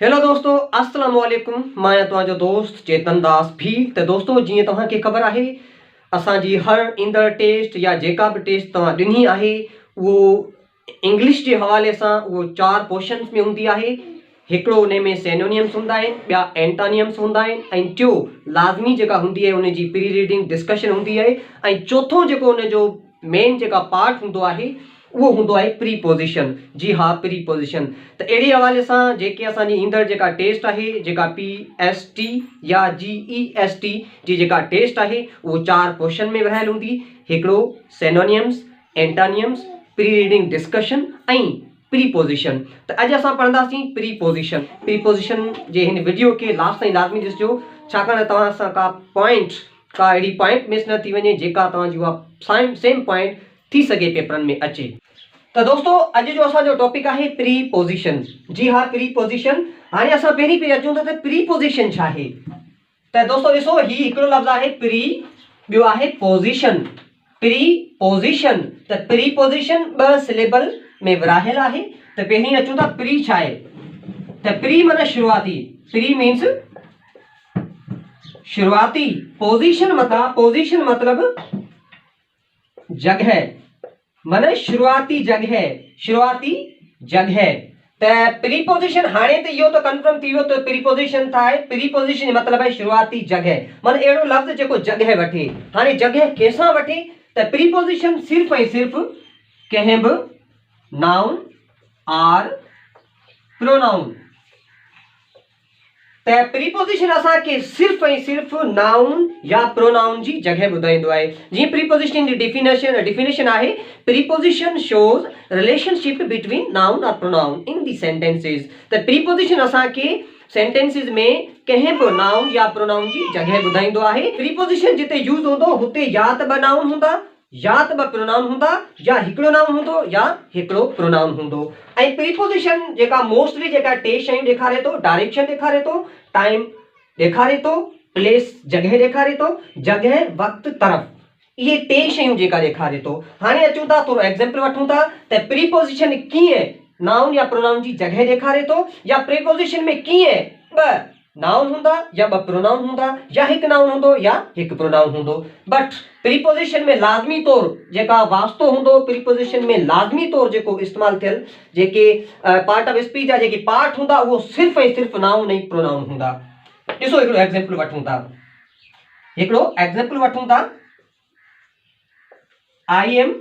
Hello दोस्तों, अस्सलाम वालेकुम। मैं तुझो दोस्त चेतन दास भी। तो दोस्तों, जी तव्हांखे ख़बर है असांजी हर ईंदड़ टेस्ट या जेका भी टेस्ट तव्हां ॾिनी आहे वो इंग्लिश के हवाले से वो 4 पोर्शन्स में होंगी है। हिकिड़ो उन में सिनोनिम्स होंदा आहिनि, ॿिया एंटोनिम्स होंदा आहिनि, ऐं टियों लाज़मी जेका हूंदी आहे उन जी प्री रीडिंग डिस्कशन होंदी आहे, ऐं चौथों जेको उन जो मेन जेका पार्ट होंदो आहे वो होंदो आहे प्रीपोजिशन। जी हाँ, प्रीपोजिशन। तो अहिड़े हवाले से जेके असांजी ईंदड़ जेका टेस्ट आहे, जेका PST या GEST जी जेका टेस्ट आहे वो 4 पोर्शन में विरहायल हूंदी। हिकिड़ो synonyms, antonyms, pre reading discussion ऐं प्रीपोजिशन। तो अॼु असां पढ़ंदासीं प्रीपोजिशन। प्रीपोजिशन जे हिन वीडियो के लास्ट ताईं लाज़मी ॾिसजो, छाकाणि तव्हां सां का अहिड़ी पॉइंट मिस न थी वञे जेका तव्हांजी उहा सेम पॉइंट थी सके पेपरनि में अचे। तो दोस्तों, अॼु जो असांजो टॉपिक आहे प्रीपोजिशन। जी हाँ, प्रीपोजिशन। हाणे असां पहिरीं अचूं था त प्रीपोजिशन छा आहे। त दोस्तों ॾिसो, ही हिकिड़ो लफ़्ज़ आहे प्री, ॿियो आहे पोजिशन। प्रीपोजिशन। त प्रीपोजिशन 2 सिलेबल में विरहायल आहे। त पहिरीं अचूं था प्री छा आहे। त प्री माना शुरुआती। प्री मीन्स शुरुआती। पोजिशन मतलब जगह, माना शुरुआती जगह। त प्रीपोजिशन हाणे त इहो तो कंफर्म थी वियो त प्रीपोजिशन था है। प्रीपोजिशन मतलब है शुरुआती जगह, माना एड़ो लफ्ज जेको जगह वठे। हाणे जगह केसां वठे त प्रीपोजिशन सिर्फ ऐं सिर्फ कंहिं बि नाउन आर प्रोनाउन। त प्रीपोजिशन असांखे सिर्फ ऐं सिर्फ नाउन या प्रोनाउन जी जगह ॿुधाईंदो आहे। जीअं प्रीपोजिशन जी डिफिनेशन आहे, preposition shows relationship between noun और प्रोनाउन इन दी सेंटेंसेस। त प्रीपोजिशन असांखे सेंटेंसेस में कंहिं बि नाउन या प्रोनाउन जी जगह ॿुधाईंदो आहे। प्रीपोजिशन जिते यूज होंदो हुते या त 2 नाउन हूंदा, या त 2 प्रोनाउन हूंदा, या हिकिड़ो नाउन हूंदो या हिकिड़ो प्रोनाउन हूंदो। ऐं प्रीपोजिशन जेका मोस्टली जेका 3 शयूं ॾेखारे थो, डायरेक्शन ॾेखारे थो, टाइम ॾेखारे थो, प्लेस जगह ॾेखारे थो, जगह वक्त तरफ़, ये 3 शयूं जेका ॾेखारे थो। हाणे अचूं था थोरो एग्जांपल वठूं था त प्रीपोजिशन कीअं नाउन या प्रोनाउन जी जगह ॾेखारे थो, या प्रीपोजिशन में कीअं 2 नाउन हूंदा या 2 प्रोनाउन हूंदा, या हिकु नाउन हूंदो या हिकु प्रोनाउन हूंदो। बट प्रीपोजिशन में लाज़मी तौर जेका वास्तो हूंदो, प्रीपोजिशन में लाज़मी तौर जेको इस्तेमाल थियल जेके पार्ट ऑफ स्पीच जा जेके पार्ट हूंदा वो सिर्फ ऐं सिर्फ नाउन ऐं प्रोनाउन हूंदा। ॾिसो हिकिड़ो एग्जांपल वठूं था। I am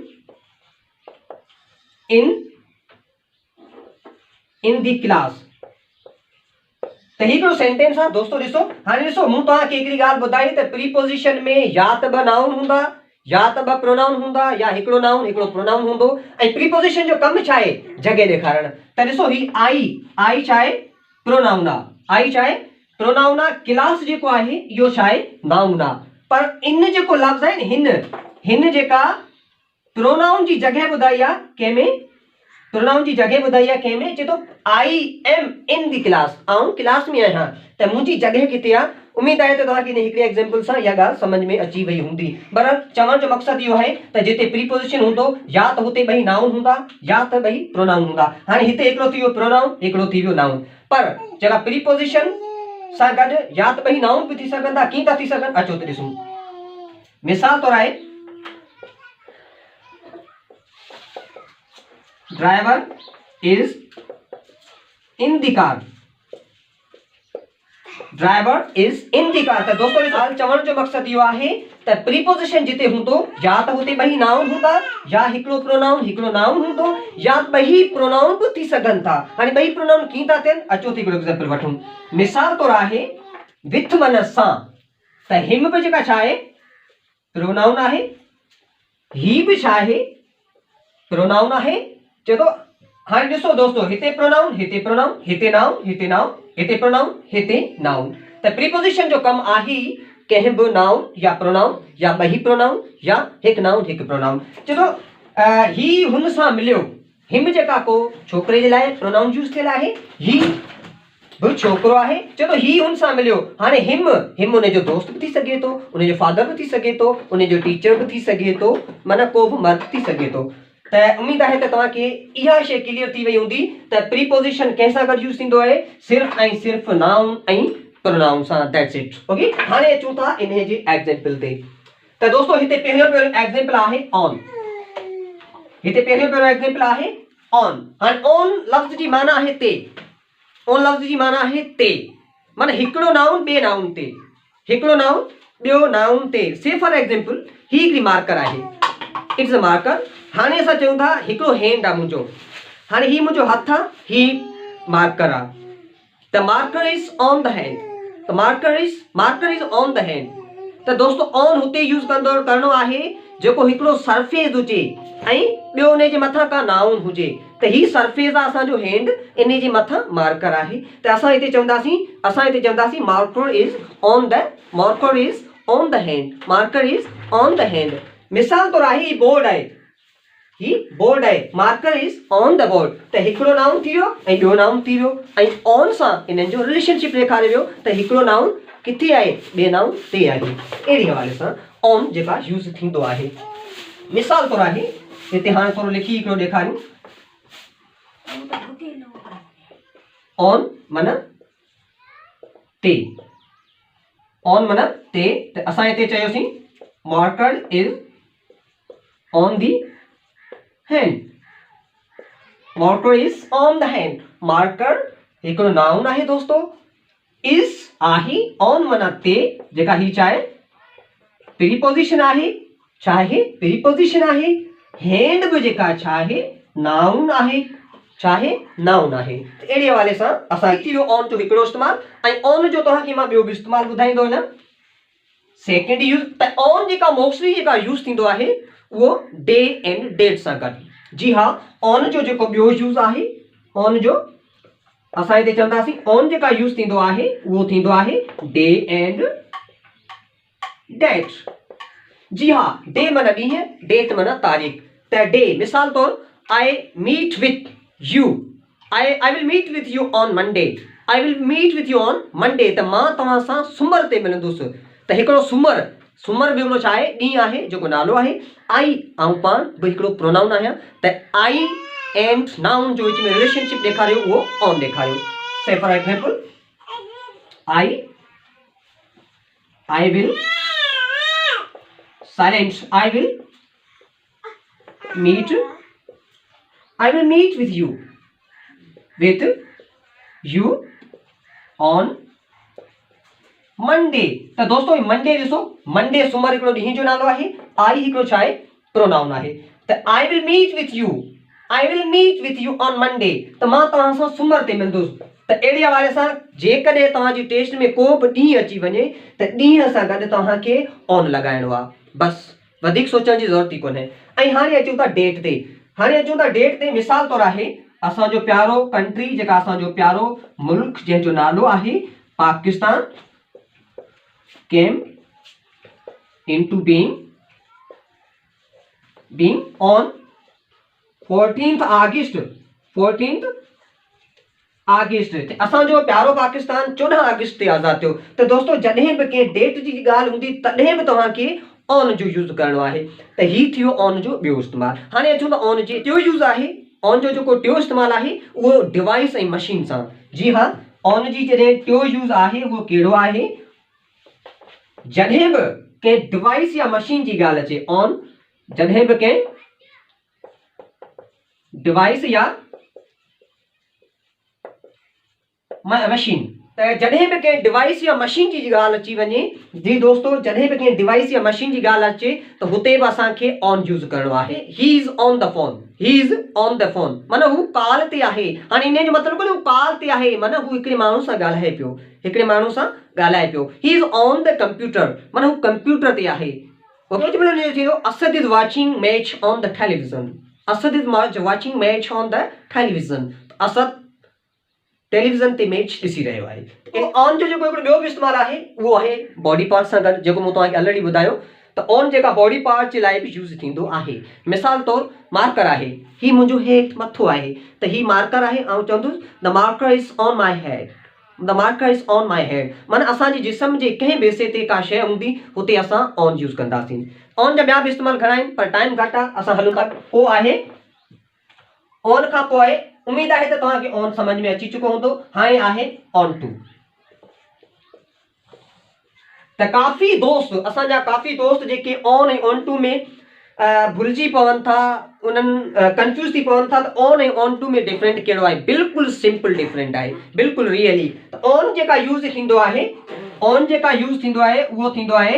in the class. त हिकिड़ो सेंटेंस आहे दोस्तों। ॾिसो हाणे ॾिसो, मूं तव्हांखे हिकिड़ी ॻाल्हि ॿुधाई त प्रीपोजिशन में या त 2 नाउन हूंदा, या त 2 प्रोनाउन हूंदा, या हिकिड़ो नाउन हिकिड़ो प्रोनाउन हूंदो। ऐं प्रीपोजिशन जो कम छा आहे, जगह ॾेखारण। त ॾिसो ही आई छा आहे, प्रोनाउन आहे। आई छा आहे, प्रोनाउन आहे। क्लास जेको आहे इहो छा आहे, नाउन आहे। पर इन जेको लफ़्ज़ आहे हिन जेका प्रोनाउन जी जगह ॿुधाई आहे कंहिंमें, प्रोनाउन जी जगह ॿुधाई आहे कंहिंमें, चए थो आई एम इन दी क्लास, आऊं क्लास में आहियां। त मुंहिंजी जगह किथे आहे। उम्मीद आहे त तव्हांखे हिकिड़े एग्जांपल सां इहा ॻाल्हि समझ में अची वई हूंदी। बहरहाल चवण जो मक़सदु इहो आहे त जिते प्रीपोजिशन हूंदो या त हुते 2 नाउन हूंदा या त 2 प्रोनाउन हूंदा। हाणे हिते हिकिड़ो थी वियो प्रोनाउन, हिकिड़ो थी वियो नाउन। पर जेका प्रीपोजिशन सां गॾु या त 2 नाउन बि थी सघंदा। कीअं था थी सघनि, अचो त ॾिसूं। मिसाल तौर आहे, driver is in the car. Driver is in the car. त दोस्तों इस हाल चवण जो मक़सदु इहो आहे त प्रीपोजिशन जिते हूंदो या त हुते 2 नाउन हूंदा, या हिकिड़ो प्रोनाउन हिकिड़ो नाउन हूंदो, या 2 प्रोनाउन बि थी सघनि था। हाणे 2 प्रोनाउन कीअं था थियनि, अचो त हिकिड़ो एग्जांपल वठूं। मिसाल तौर आहे विथ माना सां। त हिम बि जेका छा आहे, प्रोनाउन आहे। ही बि छा आहे, प्रोनाउन आहे। चए थो हाणे ॾिसो दोस्तों, हिते प्रोनाउन हिते प्रोनाउन, हिते नाउन हिते नाउन, हिते प्रोनाउन हिते नाउन। त प्रीपोजिशन जो कम आहे कंहिं बि नाउन या प्रोनाउन, या 2 प्रोनाउन या हिकु नाउन हिकु प्रोनाउन। चए थो ही हुन सां मिलियो। हिम जेका को छोकिरे जे लाइ प्रोनाउन यूज़ थियल आहे, ही बि छोकिरो आहे। चए थो ही हुन सां मिलियो। हाणे हिम उनजो दोस्त बि थी सघे थो, उनजो फादर बि थी सघे थो, उनजो टीचर बि थी सघे थो, माना को बि मर्द थी सघे थो। त उम्मीद आहे त तव्हांखे इहा शइ क्लियर थी वई हूंदी त प्रीपोजिशन कंहिंसां गॾु यूज़ थींदो आहे, सिर्फ़ ऐं सिर्फ़ नाउन ऐं प्रोनाउन सां, दैट्स इट। ओके, हाणे अचूं था इन जे एग्जांपल ते। त दोस्तों हिते पहिरियों एग्जांपल आहे ऑन। हिते पहिरियों एग्जांपल आहे ऑन। हाणे ऑन लफ़्ज़ जी माना आहे ते। ऑन लफ़्ज़ जी माना आहे ते, माना हिकिड़ो नाउन ॿिए नाउन ते, हिकिड़ो नाउन ॿियो नाउन ते। से फॉर एग्जांपल ही हिकिड़ी मार्कर आहे, इट्स अ मार्कर। हाणे असां चऊं था हिकिड़ो हैंड आहे मुंहिंजो, हाणे ही मुंहिंजो हथ आहे, ही मार्कर आहे। The marker is on the hand, the marker is on the hand. त दोस्तों ऑन हुते यूज़ करणो आहे जेको हिकिड़ो सरफेस हुजे ऐं ॿियो उन जे मथां का नाउन हुजे। त ही सरफेस आहे असांजो हैंड, इन जे मथां मार्कर आहे। त असां हिते चवंदासीं marker is on the, marker is on the hand, marker is on the hand. मिसाल तौर आहे ही बोर्ड आहे, ही बोर्ड आहे, marker is on the board. त हिकिड़ो नाउन थी वियो ऐं ॿियो नाउन थी वियो, ऐं ऑन सां इन्हनि जो रिलेशनशिप ॾेखारे वियो त हिकिड़ो नाउन किथे आहे, ॿिए नाउन ते आहे। अहिड़ी हवाले सां ऑन जेका यूज़ थींदो आहे। मिसाल तौर आहे हिते हाणे थोरो लिखी हिकिड़ो ॾेखारियूं। ऑन माना ते, ऑन माना ते। त असां हिते चयोसीं marker is on the hand, marker is on the hand. Marker हिकिड़ो नाउन आहे दोस्तों, इज आहे, ऑन माना ते, जेका ही चाहे प्रीपोजिशन आहे, चाहे प्रीपोजिशन आहे। हैंड बि जेका चाहे नाउन आहे, चाहे नाउन आहे। अहिड़े हवाले सां असां थी वियो ऑन जो हिकिड़ो इस्तेमाल, ऐं ऑन जो तव्हांखे मां ॿियो बि इस्तेमाल ॿुधाईंदो वञा। सेकेंड यूज़, त ऑन जेका मोस्टली जेका यूज़ थींदो आहे उहो डे एंड डेट सां गॾु। जी हा, ऑन जो जेको ॿियो यूज़ आहे, ऑन जो असां हिते चवंदासीं ऑन जेका यूज़ थींदो आहे उहो थींदो आहे डे एंड डेट। जी हा, डे माना ॾींहुं, डेट माना तारीख़। त डे मिसाल तौर I meet with you, I will meet with you on Monday, I will meet with you on Monday. त मां तव्हां सां सूमर ते मिलंदुसि। त हिकिड़ो सूमर, सूमर बि हिकिड़ो छा आहे, ॾींहुं आहे, जेको नालो आहे। आई ऐं पाण बि हिकिड़ो प्रोनाउन आहियां। त आई एंड नाउन जो विच में रिलेशनशिप ॾेखारियो उहो ऑन ॾेखारियो। से for example I will silent, I will meet with you on Monday। त दोस्तों मंडे ॾिसो, मंडे सूमर हिकिड़ो ॾींहुं जो नालो आहे, आई हिकिड़ो छा आहे, प्रोनाउन आहे। त I will meet with you on Monday, त मां तव्हां सां सूमर ते मिलंदुसि। त अहिड़े हवाले सां जेकॾहिं तव्हांजी टेस्ट में को बि ॾींहुं अची वञे त ॾींहं सां गॾु तव्हांखे ऑन लॻाइणो आहे, बसि वधीक सोचण जी ज़रूरत ई कोन्हे। ऐं हाणे अचूं था डेट ते। मिसाल तौर आहे असांजो प्यारो कंट्री, जेका असांजो प्यारो मुल्क जंहिंजो नालो आहे Pakistan, came into being on 14th अगस्त। असांजो प्यारो पाकिस्तान 14 अगस्त ते आज़ाद थियो। त दोस्तों जॾहिं बि कंहिं डेट जी ॻाल्हि हूंदी तॾहिं बि तव्हांखे ऑन जो यूज़ करणो आहे। त ही थी वियो ऑन जो ॿियो इस्तेमाल। हाणे अचूं था ऑन जे टियों यूज़ आहे। ऑन जो जेको टियों इस्तेमाल आहे उहो डिवाइस ऐं मशीन सां। जी हा, ऑन जी जॾहिं टियों यूज़ आहे उहो कहिड़ो आहे, जॾहिं बि कंहिं डिवाइस या मशीन जी ॻाल्हि अचे, ऑन जॾहिं बि कंहिं डिवाइस या मशीन, त जॾहिं बि कंहिं डिवाइस या मशीन जी ॻाल्हि अची वञे, जी दोस्तों जॾहिं बि कंहिं डिवाइस या मशीन जी ॻाल्हि अचे त हुते बि असांखे ऑन यूज़ करणो आहे। He is on the phone, माना हू कॉल ते आहे। हाणे इन जो मतिलबु कोन्हे हू कॉल ते आहे, माना हू हिकिड़े माण्हू सां ॻाल्हाए पियो, he is on the computer, माना हू कंप्यूटर ते आहे। Asad is watching match on the television, Asad television ते मैच ॾिसी रहियो आहे। ऑन जो जेको हिकिड़ो ॿियो बि इस्तेमाल आहे उहो आहे बॉडी पार्ट सां गॾु, जेको मूं तव्हांखे ऑलरेडी ॿुधायो। त ऑन जेका बॉडी पार्ट जे लाइ बि यूज़ थींदो आहे। मिसाल तौर मार्कर आहे, ही मुंहिंजो हेठि मथो आहे, त ही मार्कर आहे। ऐं चवंदुसि the marker is on my head, माना असांजे जिस्म जे कंहिं बि हिसे ते का शइ हूंदी हुते असां ऑन यूज़ कंदासीं। ऑन जा ॿिया बि इस्तेमाल घणा आहिनि, पर टाइम घटि आहे, असां हलूं था। उहो आहे ऑन खां पोइ उम्मीद आहे त तव्हांखे ऑन समझ में अची चुको हूंदो। हाणे आहे ऑन टू। त काफ़ी दोस्त असांजा काफ़ी दोस्त जेके ऑन ऐं ऑन टू में भुलिजी पवनि था, उन्हनि कंफ्यूज़ थी पवनि था त ऑन ऐं ऑन टू में डिफरेंट कहिड़ो आहे। बिल्कुलु सिंपल डिफरेंट आहे, बिल्कुलु रियली। त ऑन जेका यूज़ थींदो आहे, ऑन जेका यूज़ थींदो आहे उहो थींदो आहे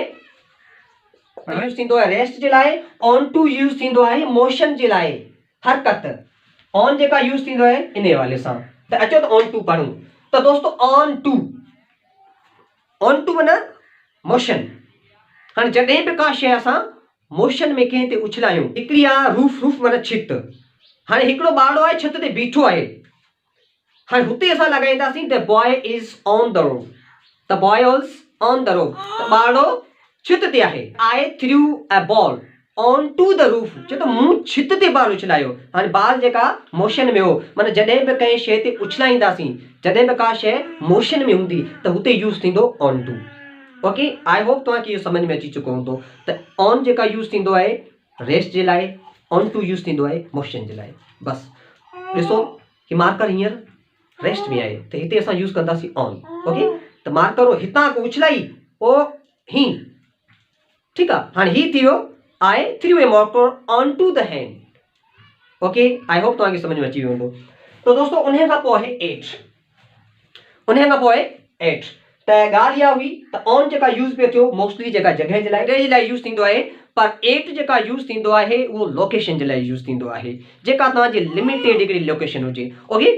यूज़ थींदो आहे रेस्ट जे लाइ। ऑन टू यूज़ थींदो आहे मोशन जे लाइ, हरकत। ऑन जेका यूज़ थींदो आहे इन हवाले सां। त अचो त ऑन टू पढ़ूं। त दोस्तो ऑन टू माना मोशन। हाणे जॾहिं बि का शइ असां मोशन में कंहिं ते उछलायूं, हिकिड़ी आहे रूफ माना छित। हाणे हिकिड़ो ॿारड़ो आहे छित ते बीठो आहे, हाणे हुते असां लॻाईंदासीं the boy is on the roof, the boy is on the roof. त ॿारड़ो छित ते आहे। I threw a ball onto the roof, चए त मूं छित ते बाल उछलायो। हाणे बाल जेका मोशन में हो, माना जॾहिं बि कंहिं शइ ते उछलाईंदासीं, जॾहिं बि का शइ मोशन में हूंदी त हुते यूज़ थींदो onto. Okay, I hope तव्हांखे इहो समझ में अची चुको हूंदो। त ऑन जेका यूज़ थींदो आहे रेस्ट जे लाइ, ऑन टू यूज़ थींदो आहे मोशन जे लाइ। बसि ॾिसो कि मार्कर हींअर रेस्ट में आहे त हिते असां यूज़ कंदासीं ऑन। ओके, त मार्कर हितां उछलाई पोइ ही, ठीकु आहे। हाणे ही थी वियो I threw a marker onto the hand. Okay, I hope तव्हांखे समझ में अची वियो हूंदो। त दोस्तो उन खां पोइ आहे एट। उन खां पोइ एट। त ॻाल्हि इहा हुई त ऑन जेका यूज़ पियो थियो मोस्टली जेका जॻह जे लाइ यूज़ थींदो आहे, पर एट जेका यूज़ थींदो आहे उहो लोकेशन जे लाइ यूज़ थींदो आहे, जेका तव्हांजी लिमिटेड हिकिड़ी लोकेशन हुजे। ओके,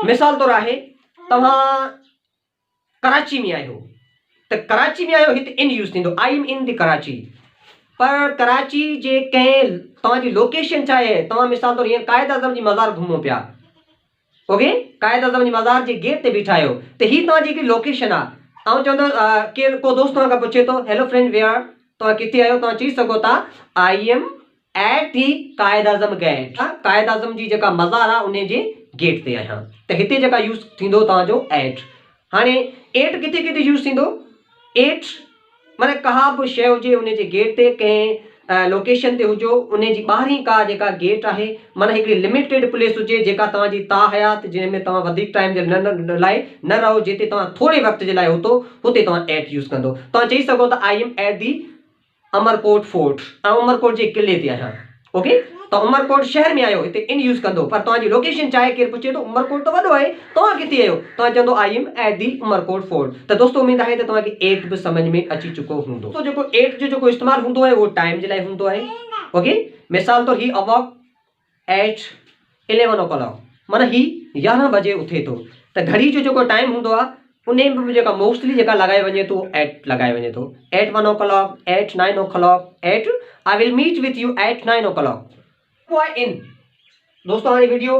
मिसाल तौरु आहे तव्हां कराची में आहियो, त कराची में आहियो, हिते इन यूज़ थींदो, आई एम इन द कराची। पर कराची जे कंहिं तव्हांजी लोकेशन छा आहे, तव्हां मिसाल तौरु हींअर क़ाइद आज़म जी मज़ार घुमो पिया। ओके, क़ाइद आज़म जी मज़ार जे गेट ते बीठा आहियो, त ही तव्हांजी हिकिड़ी लोकेशन आहे। ऐं चवंदो केरु को दोस्त तव्हां खां पुछे थो हेलो फ्रेंड वेयर, तव्हां किथे आहियो, तव्हां चई सघो था I am at the Quaid Azam gate. Quaid Azam जी जेका मज़ार आहे उन जे गेट ते आहियां। त हिते जेका यूज़ थींदो तव्हांजो एट। हाणे एट किथे किथे यूज़ थींदो, एट माना का बि शइ हुजे उन जे गेट ते, कंहिं लोकेशन ते हुजो, उन जी ॿाहिरीं का जेका गेट आहे, माना हिकिड़ी लिमिटेड प्लेस हुजे जेका तव्हांजी ताहयात, जंहिंमें तव्हां वधीक टाइम जे लाइ न रहो, जिते तव्हां थोरे वक़्त जे लाइ हुते तव्हां एट यूज़ कंदो। तव्हां चई सघो था I am at the Amarkot fort, ऐं उमरकोट जे किले ते आहियां। ओके, त उमरकोट शहर में आहियो, हिते इन यूज़ कंदो। पर तव्हांजी लोकेशन छा आहे, केरु पुछे थो उमरकोट त वॾो आहे, तव्हां किथे आहियो, तव्हां चवंदो I am at the Umarkot fort. त दोस्तो उम्मीद आहे त तव्हांखे एट बि समझ में अची चुको हूंदो। तो जेको एट जो जेको इस्तेमालु हूंदो आहे उहो टाइम जे लाइ हूंदो आहे। ओके, मिसाल तौरु ही अवॉक एट 11 o'clock, माना ही 11 बजे उथे थो। त घड़ी जो जेको टाइम हूंदो आहे उन में बि जेका मोस्टली जेका लॻाए वञे थो एट लॻाए वञे थो। At 1 o'clock, at 9 o'clock, at I will meet with you at 9 o'clock। वो आहे इन। दोस्तों हाणे वीडियो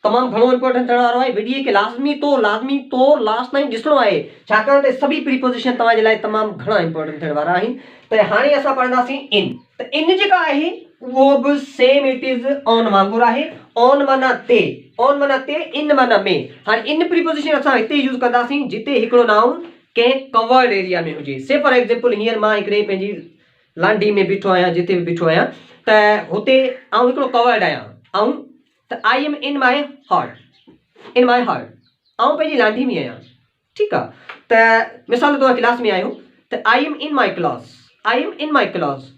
तमामु घणो इंपॉर्टेंट थियण वारो आहे। वीडियो खे लाज़मी तो लास्ट ताईं ॾिसणो आहे, छाकाणि त सभी प्रीपोजिशन तव्हांजे लाइ तमामु घणा इंपॉर्टेंट थियण वारा आहिनि। त हाणे असां पढ़ंदासीं इन। त इन जेका आहे उहो बि सेम इट इज़ ऑन वांगुरु आहे। ऑन माना ते, ऑन माना ते, इन माना में। हाणे इन प्रीपोजिशन असां हिते यूज़ कंदासीं जिते हिकिड़ो नाउन कंहिं कवर्ड एरिया में हुजे। से फॉर एग्जांपल हींअर मां हिकिड़े पंहिंजी लांडी में बीठो आहियां, जिते बि बीठो आहियां, त हुते आउं हिकिड़ो कवर्ड आहियां। ऐं त I am in my heart, in my heart, आउं पंहिंजी लांडी में आहियां। ठीकु आहे, त मिसाल तव्हां क्लास में आहियो, त I am in my class, I am in my class,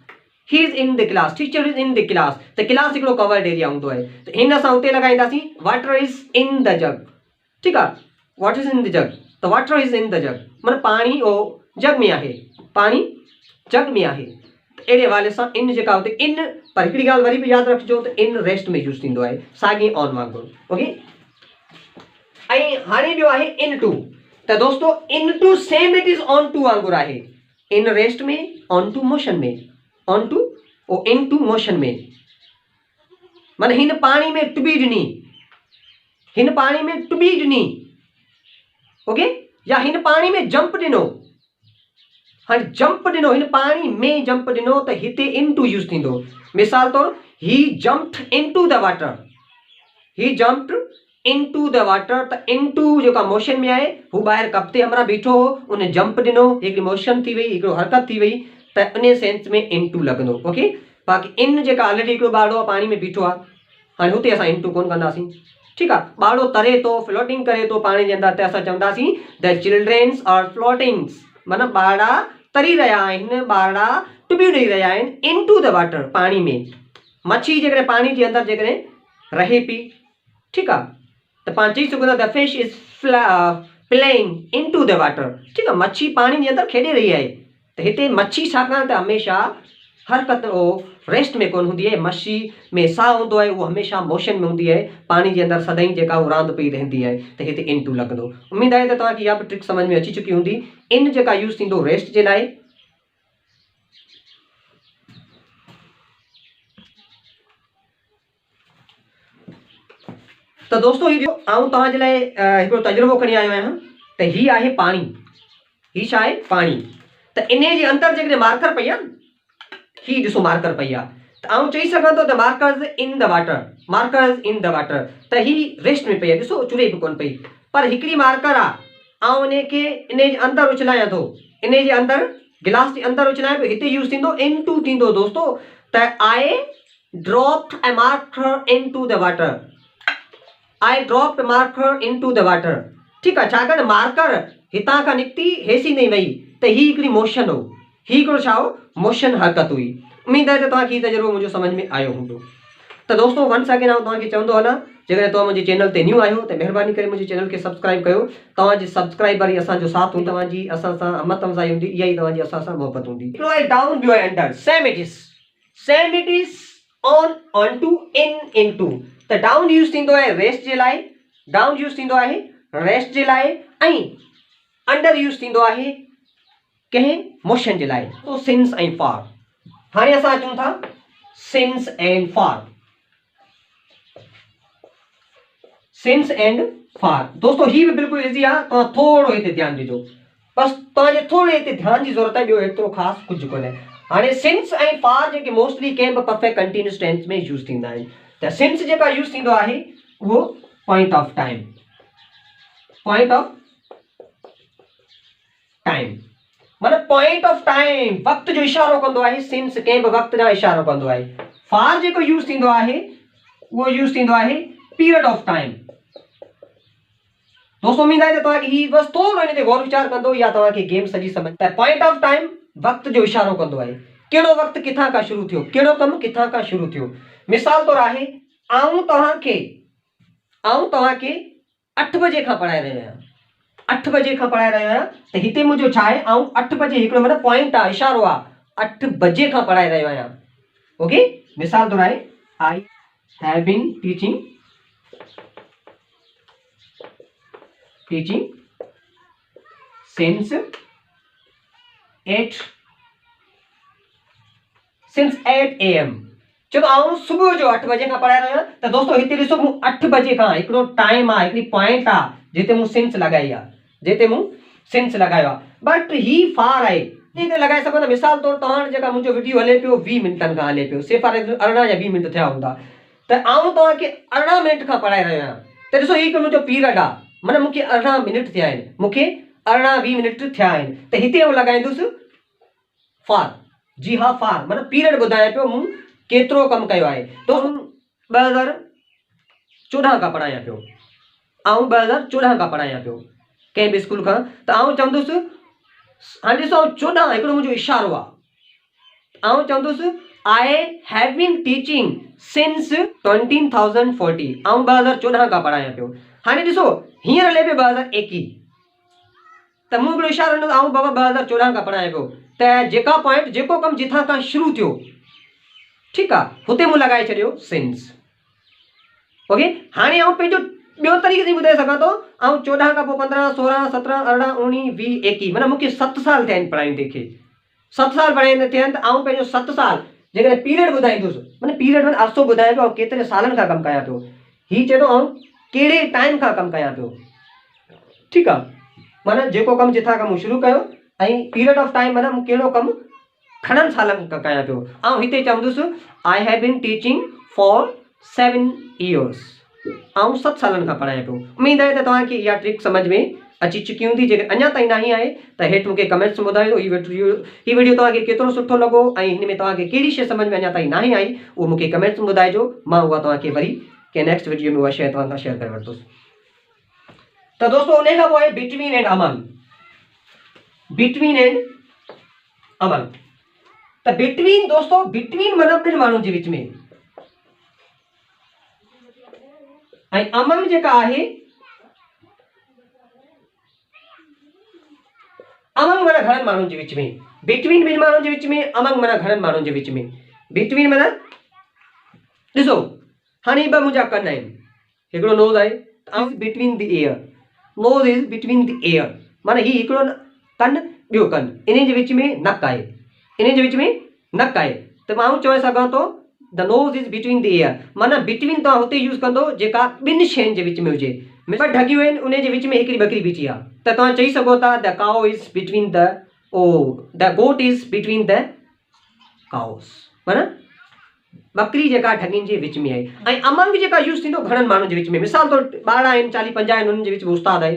he is in the class, teacher is in the class. त क्लास हिकिड़ो कवर्ड एरिया हूंदो आहे। त हिन असां हुते लॻाईंदासीं water is in the jug. ठीकु आहे, water is in the jug, त water is in the jug माना पाणी ओ जग में आहे, पाणी जग में आहे। त अहिड़े हवाले सां इन जेका हुते इन, पर हिकिड़ी ॻाल्हि वरी बि यादि रखिजो त इन रेस्ट में यूज़ थींदो आहे, साॻी ऑन वांगुरु। ओके, ऐं हाणे ॿियो आहे इन टू। त दोस्तो into same it is onto वांगुरु आहे। इन रेस्ट में, ऑन टू मोशन में, onto or into motion में। माना हिन पाणी में टुॿी ॾिनी, हिन पाणी में टुॿी ॾिनी। ओके, या हिन पाणी में जंप ॾिनो। हाणे जंप ॾिनो, हिन पाणी में जंप ॾिनो, त हिते इन टू यूज़ थींदो। मिसाल तौरु he jumped into the water, he jumped into the water. त इनटू जेका मोशन में आहे, हू ॿाहिरि कप ते हमरा बीठो हो, उन जंप ॾिनो, हिकिड़ी मोशन थी वई, हिकिड़ो हरकत थी वई, त इन सेंस में इनटू लॻंदो। ओके, बाक़ी इन जेका ऑलरेडी हिकिड़ो ॿारड़ो आहे पाणी में बीठो आहे, हाणे हुते असां इंटू कोन कंदासीं, ठीकु आहे। ॿारड़ो तरे थो, फ्लोटिंग करे थो पाणी जे अंदरि, त असां चवंदासीं द चिल्ड्रेन्स आर फ्लोटिंग्स, माना ॿारड़ा तरी रहिया आहिनि, ॿारड़ा टुॿियूं ॾेई रहिया आहिनि इनटू द वाटर, पाणी में। मच्छी जेकॾहिं पाणी जे अंदरि जेकॾहिं रहे पई, ठीकु आहे, त पाण चई सघूं था the fish is playing into the water, ठीकु आहे, मच्छी पाणी जे अंदरि खेॾे रही आहे। त हिते मच्छी छाकाणि त हमेशह हरकत रेस्ट में कोन हूंदी आहे, मच्छी में साह हूंदो आहे, उहो हमेशह मोशन में हूंदी आहे, पाणी जे अंदरि सदाईं जेका उहो रांदि पई रहंदी आहे, त हिते इनटू लॻंदो। उमेद आहे त तव्हांखे इहा बि ट्रिक सम्झ में अची चुकी हूंदी। इन जेका यूज़ थींदो रेस्ट जे लाइ, त दोस्तो हीउ आउं तव्हांजे लाइ हिकिड़ो तजुर्बो खणी आयो आहियां, त हीउ आहे पाणी, हीउ छा आहे पाणी, त इन जे अंदरि जेकॾहिं मार्कर पई आहे, हीउ ॾिसो मार्कर पई आहे, त आउं चई सघां थो त markers in the water, markers in the water, त हीउ रेस्ट में पई आहे, ॾिसो चुरे बि कोन पई, पर हिकिड़ी मार्कर आहे, आउं इन खे इन जे अंदरि उछलायां थो, इन जे अंदरि गिलास जे अंदरि उछलायां पियो, हिते यूज़ थींदो इनटू थींदो दोस्तो, त I dropped A marker into the water, I dropped marker into the water, ठीकु आहे, छाकाणि मार्कर हितां खां निकिती हेसी नहीं वई, त ही हिकिड़ी मोशन हो, ही हिकिड़ो छा हो, मोशन हरकत हुई। उमेद आहे त तव्हांखे हीउ तजुर्बो मुंहिंजो समझ में आयो हूंदो। त दोस्तो वंस अगेन आउं तव्हांखे चवंदो हलां, जेकॾहिं तव्हां मुंहिंजे चैनल ते न्यू आहियो त महिरबानी करे मुंहिंजे चैनल खे सब्सक्राइब कयो। तव्हांजे सब्सक्राइबर ई असांजो साथ हूंदो, तव्हांजी असां सां हमत अफ़ज़ाई हूंदी, इहा ई तव्हांजी असां सां मोहबत हूंदी। हिकिड़ो आहे डाउन, ॿियो आहे under, same it is onto into, त डाउन यूज़ थींदो आहे रेस्ट जे लाइ, डाउन यूज़ थींदो आहे रेस्ट जे लाइ, ऐं अंडर यूज़ थींदो आहे कंहिं मोशन जे लाइ। तो सिंस ऐं फॉर, हाणे असां अचूं था since and for, since and for दोस्तो ही भी बिल्कुल इजी आहे, तव्हां थोरो हिते ध्यानु ॾिजो, बस तव्हांजे थोरे हिते ध्यान जी ज़रूरत आहे, ॿियो एतिरो ख़ासि कुझु कोन्हे। हाणे सिंस ऐं फॉर जेके मोस्टली कंहिं बि परफेक्ट कंटिन्यूअस टेंस में यूज़ थींदा आहिनि, त सिंस जेका यूज़ थींदो आहे उहो point of time, point of time माना पॉइंट ऑफ टाइम, वक्त जो इशारो कंदो आहे, सिंस कंहिं बि वक्त जा इशारो कंदो आहे। फॉर जेको यूज़ थींदो आहे उहो यूज़ थींदो आहे पीरियड ऑफ टाइम। दोस्तों उम्मीद आहे त तव्हांखे ही बस थोरो हिन ते गौर विचार कंदो या तव्हांखे गेम सॼी समझ। त पॉइंट ऑफ टाइम वक्त जो इशारो कंदो आहे, कहिड़ो वक्त किथां खां शुरू थियो, कहिड़ो कमु किथां खां शुरू थियो। मिसाल तौरु आहे आऊं तव्हांखे 8 बजे खां पढ़ाए रहियो आहियां, 8 बजे खां पढ़ाए रहियो आहियां, त हिते मुंहिंजो छा आहे, आऊं 8 बजे हिकिड़ो मतलब पॉइंट आहे, इशारो आहे, 8 बजे खां पढ़ाए रहियो आहियां। ओके, मिसाल तौरु आहे I have been teaching since 8 AM, चलो आऊं सुबह जो 8 बजे खां पढ़ाए रहियो आहियां। त दोस्तों हिते ॾिसो मूं 8 बजे खां हिकिड़ो टाइम आहे, हिकिड़ी पॉइंट आहे जिते मूं सिंस लगाई आहे, जिते मूं सिंस लगायो आहे, बट ही फार आहे, हिते लॻाए सघो था। मिसाल तौरु तव्हां जेका मुंहिंजो वीडियो हले पियो 20 मिंटनि खां हले पियो, से फॉर एग्जाम्पल 18 या 20 मिंट थिया हूंदा, त आऊं तव्हांखे 18 मिनट खां पढ़ाए रहियो आहियां, त ॾिसो ही मुंहिंजो पीरियड आहे, माना मूंखे 18 मिनट थिया आहिनि, मूंखे 18-20 मिनट थिया आहिनि, त हिते आऊं लॻाईंदुसि फार। जी हाँ, फार माना पीरियड ॿुधाए पियो मूं केतिरो कमु कयो आहे। तो 2014 खां पढ़ायां पियो, आऊं 2014 खां पढ़ायां पियो कंहिं बि स्कूल खां, त आऊं चवंदुसि हाणे ॾिसो 14 हिकिड़ो मुंहिंजो इशारो आहे, आऊं चवंदुसि I have been teaching since 2014, आऊं 2014 खां पढ़ायां पियो। हाणे ॾिसो हींअर हले पियो 2021, त मूं हिकिड़ो इशारो ॾिनो, आऊं बाबा 2014 खां पढ़ायां पियो, त जेका पॉइंट जेको कमु जिथां खां शुरू थियो, ठीकु आहे, हुते मूं लॻाए छॾियो सिंस। ओके, हाणे आऊं पंहिंजो ॿियो तरीक़े सां ॿुधाए सघां थो, आऊं 14 खां पोइ 15, 16, 17, 18, 19, 20, 21 माना मूंखे 7 साल थिया आहिनि पढ़ाईंदे खे, 7 साल पढ़ाईंदे थिया आहिनि, त आऊं पंहिंजो 7 साल जेकॾहिं पीरियड ॿुधाईंदुसि, माना पीरियड में अरसो ॿुधाए पियो, केतिरे सालनि खां कमु कयां पियो, हीउ चए थो आऊं कहिड़े टाइम खां कमु कयां पियो, ठीकु आहे, माना जेको कमु जिथां खां मूं शुरू कयो, ऐं पीरियड ऑफ टाइम माना मूं कहिड़ो कमु घणनि सालनि खां कयां पियो। ऐं हिते चवंदुसि I have been teaching for 7 years, आऊं 7 सालनि खां पढ़ायां पियो। उमेद आहे त तव्हांखे इहा ट्रिक समझ में अची चुकी हूंदी। जेकर अञा ताईं नहीं आहे त हेठि मूंखे कमेंट्स में ॿुधाइजो ही वीडियो तव्हांखे केतिरो सुठो लॻो ऐं हिन में तव्हांखे कहिड़ी शइ सम्झ में अञा ताईं नहीं आई उहो मूंखे कमेंट्स में ॿुधाइजो। मां उहा तव्हांखे वरी कंहिं नेक्स्ट वीडियो में उहा शइ तव्हां सां शेयर करे वठंदुसि। त दोस्तों उन खां पोइ between and among, between and among. त बिटवीन दोस्तों बिटवीन माना ॿिनि माण्हुनि जे विच में ऐं अमंग जेका आहे अमंग माना घणनि माण्हुनि जे विच में। बिटवीन ॿिनि माण्हुनि जे विच में, अमंग माना घणनि माण्हुनि जे विच में। बिटवीन माना ॾिसो हाणे ॿ मुंहिंजा कन आहिनि, हिकिड़ो नोज़ आहे ऐं between the air, nose is between the air माना ही हिकिड़ो कन ॿियो कन, इन जे विच में नक आहे, इन जे विच में नक आहे। त मां चई सघां थो the nose is between the air माना बिटवीन तव्हां हुते यूज़ कंदो जेका ॿिनि शयुनि जे विच में हुजे। ॿ ढगियूं आहिनि उन जे विच में हिकिड़ी बकरी बीठी आहे त तव्हां चई सघो था the cow is between the the goat is between the cows माना बकरी जेका ढगियुनि जे विच में आहे। ऐं अमंग जेका यूज़ थींदो घणनि माण्हुनि जे विच में, मिसाल तौर ॿार आहिनि 40-50 आहिनि उन्हनि जे विच में उस्ताद आहे,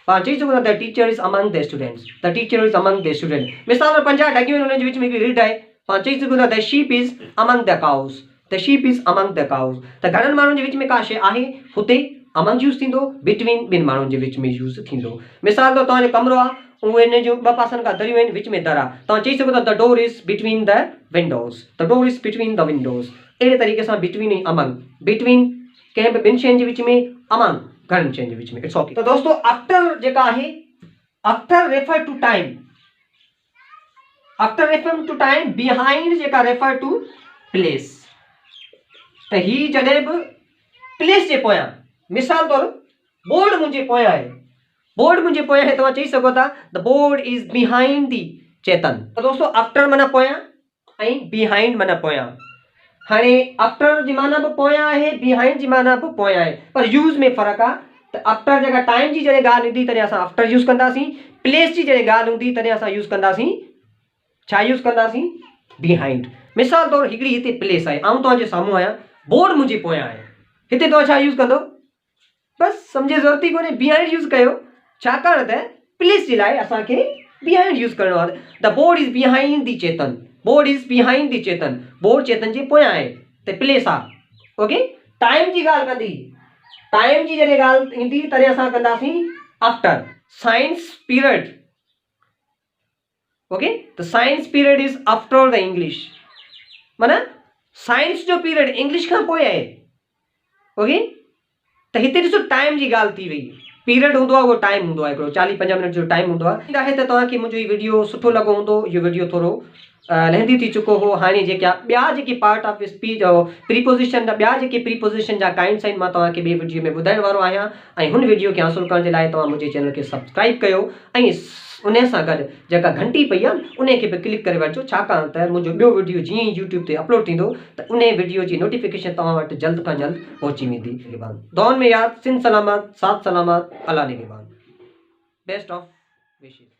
पाण चई सघूं था the teacher is among the students, the teacher is among the student. मिसाल तौर 50 ढगियूं आहिनि उन्हनि जे विच में हिकिड़ी रिड आहे, पाण चई सघूं था the sheep is among the cows, the sheep is among the cows. त घणनि माण्हुनि जे विच में का शइ आहे हुते अमंग यूज़ थींदो, बिटवीन ॿिनि माण्हुनि जे विच में यूज़ थींदो। मिसाल तौर तव्हांजो कमरो आहे उहे इन जो ॿ पासनि खां दरियूं आहिनि विच में दर आहे, तव्हां चई सघो था the door is between the Windows, the door is between the Windows. अहिड़े तरीक़े सां बिटवीन ऐं अमंग, बिटवीन कंहिं बि ॿिनि शयुनि जे विच में, अमंग घणनि शयुनि जे विच में। It's okay. त दोस्तों आफ्टर जेका आहे after refer to time, after refer to time, behind जेका रेफर टू प्लेस। त ही जॾहिं बि प्लेस जे पोयां, मिसाल तौर बोर्ड मुंहिंजे पोयां आहे, बोर्ड मुंहिंजे पोयां आहे, तव्हां चई सघो था the board is behind the Chetan. त दोस्तों आफ्टर माना पोयां ऐं बिहाइंड माना पोयां। हाणे आफ्टर जी माना बि पोयां आहे, बिहाइंड जी माना बि पोयां आहे, पर यूज़ में फ़र्क़ु आहे। त आफ्टर जेका टाइम जी जॾहिं ॻाल्हि ईंदी तॾहिं असां आफ्टर यूज़ कंदासीं, प्लेस जी जॾहिं ॻाल्हि हूंदी तॾहिं असां यूज़ कंदासीं छा यूज़ कंदासीं, बिहाइंड। मिसाल तौर हिकिड़ी हिते प्लेस आहे, आउं तव्हांजे साम्हूं आहियां, बोर्ड मुंहिंजे पोयां आहे, हिते तव्हां छा यूज़ कंदो, बसि सम्झे ज़रूरत ई कोन्हे बिहाइंड यूज़ कयो, छाकाणि त प्लेस जे लाइ असांखे बिहाइंड यूज़ करिणो आहे। The board is behind the Chetan, board is behind the Chetan, board Chetan जे पोयां आहे त प्लेस आहे। ओके। टाइम जी ॻाल्हि कंदी, टाइम जी जॾहिं ॻाल्हि ईंदी तॾहिं असां कंदासीं आफ्टर। साइंस पीरियड, ओके, त science period is after the English माना साइंस जो पीरियड इंग्लिश खां पोइ आहे। ओके। त हिते ॾिसो टाइम जी ॻाल्हि थी वई, पीरियड हूंदो आहे उहो टाइम हूंदो आहे हिकिड़ो 40-50 मिनट जो टाइम हूंदो आहे। त तव्हांखे मुंहिंजो हीउ वीडियो सुठो लॻो हूंदो, इहो वीडियो थोरो लेंदी थी चुको हो। हाणे जेका ॿिया जेके पार्ट ऑफ स्पीच प्रीपोजिशन, ॿिया जेके प्रीपोजिशन जा काइंड्स आहिनि मां तव्हांखे ॿिए वीडियो में ॿुधाइण वारो आहियां। ऐं हुन वीडियो खे हासिलु करण जे लाइ तव्हां मुंहिंजे चैनल खे सब्सक्राइब कयो ऐं उन सां गॾु जेका घंटी पई आहे उन खे बि क्लिक करे वठिजो, छाकाणि त मुंहिंजो ॿियो वीडियो जीअं ई यूट्यूब ते अपलोड थींदो त उन वीडियो जी नोटिफिकेशन तव्हां वटि जल्द खां जल्द पहुची वेंदी। दुआउनि में यादि, सिंध सलामत, साथ सलामत, अल्लाह निगहबान। Best of wishes.